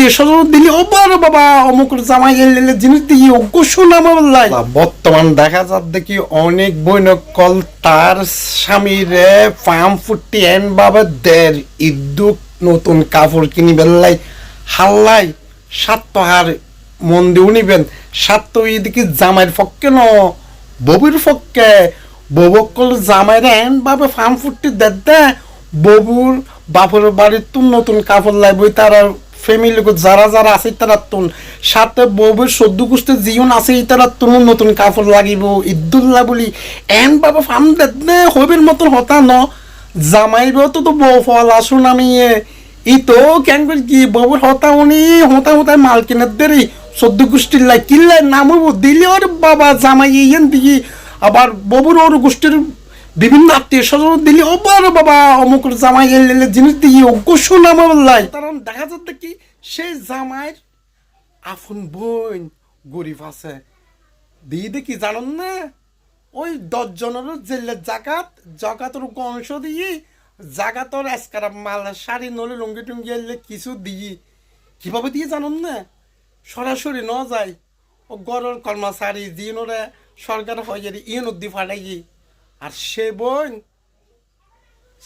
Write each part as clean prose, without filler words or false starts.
আত্মীয় স্বজন দিলি ওবার বাবা অমুক জামাই এলে জিনিস দিয়ে অজ্ঞ শোনাম বললাই। বর্তমান দেখা যাক দেখি অনেক বৈনকল তার স্বামীরে ফার্ম ফুটি এন বাবা দের ইদ্যুক নতুন কাপড় কিনি বেললাই হাল্লাই সাতহার মন দিয়ে নিবেন সাত এদিকে জামাইয়ের পক্ষে ন ববির পক্ষে ববকল জামাইরে এন বাবা ফার্ম ফুটি দে ববুর বাপের বাড়ির তুন নতুন কাপড় লাগবে তারা ফ্যামিলি যারা যারা আছে তারা তুন সাথে বউবের সদ্য গোষ্ঠীর জীবন আছে তারা তুন নতুন কাপড় লাগিব ইদুল্লাহ বলি এন বাবা ফার্ম দে হবির মতন হতা ন জামাইবেও তো বউ ফল আসুন আমি ই তো কেন করে কি বউর হতা উনি হতা হতায় মাল কিনের দেরি সদ্য গোষ্ঠীর লাই কিনলে নামব দিলে ওর বাবা জামাই ইয়েন দিকে আবার ববুর ওর গোষ্ঠীর বিভিন্ন আত্মীয় স্বজন দিলি ওবার বাবা অমুক জামাই এলে জিনিস দিয়ে অজ্ঞ শোনাম বললাই। কারণ দেখা যাচ্ছে কি সেই জামাইয়ের আপন বোন গরিব আছে দিয়ে দেখি জানেন না ওই 10 জনের জেলের জাকাতর অংশ দিয়ে জাকাতর এসকার মাল শাড়ি নলে লুঙ্গি টুঙ্গি এলে কিছু দিয়ে কিভাবে দিয়ে জানেন না সরাসরি ন যায় ও গড়ের কর্মচারী দিনরে সরকার হয়ে যাবে ইয়ে নদী ফাটাই আর সে বোন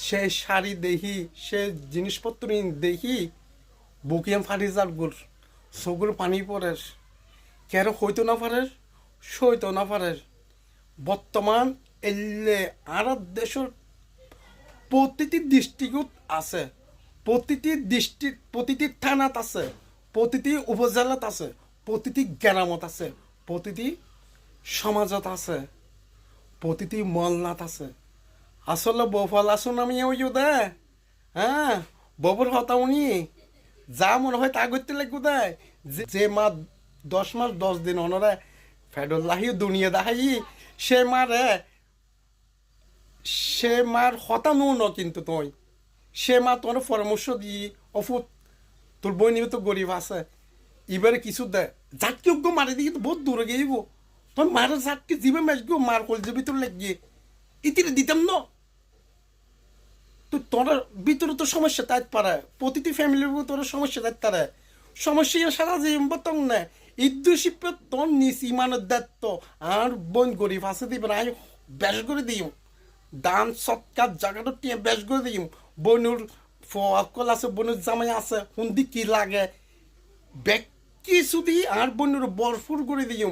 সে শাড়ি দেখি সে জিনিসপত্র দেখি বুকিয়াম ফাটি যার গুর চকুর পানি পড়ে কেন হইতো না পারে সইতো না পারে। বর্তমান এলে আর দেশের প্রতিটি ডিস্ট্রিক্ট আছে প্রতিটি থানাত আছে প্রতিটি উপজেলাত আছে প্রতিটি গ্রামত আছে প্রতিটি সমাজত আছে প্রতিটি মলনাথ আছে আসলে বৌফল আসুন আমি ওই দে হ্যাঁ ববুর হতা উনি যা মনে হয় তা করতে লাগবো দেয় যে মা 10 মাস 10 দিন অনরে ফেডল্লাহি দুনিয়া দেখাই সে মার হতা ন কিন্তু তুই সে মা তোর পরামর্শ দিয়ে অফুত তোর বই নিবে তো গরিব আছে এবারে কিছু দেয় যাকে অজ্ঞ মারি দিয়ে তো বহুত দূরে গিয়েব তোর মারের যাকে জীবে মেসবো মার কল যে ভিতর লাগিয়ে ইতিরে দিতাম ন তো তোর ভিতরে তো সমস্যা তাই পারে প্রতিটি ফ্যামিলির তোর সমস্যা তাই পারে সমস্যা সারা জীবন বতং না ইদ্যুশিপে তোর নিস ইমানের দায়িত্ব আর বোন গরিব আছে দিবেন আমি বেশ করে দিই দান সৎকার জায়গাটা টিয়ে বেশ করে দিই বোনুর ফল আছে বোনের জামাই আছে হুন্দি কি লাগে ব্যাগ কিছু দিই আর বোনের বরফুর করে দিই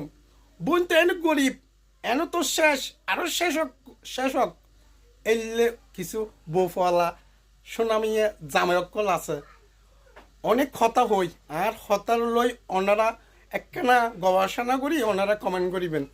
বোন তো এনে গরিব এনে তো শেষ আরো শেষ হোক এলে কিছু বউ ফলা সোনামিয়ে জামাই অকল আছে অনেক হতা হই আর হতার লই ওনারা একখানা গবেষণা করি ওনারা কমেন্ট করিবেন।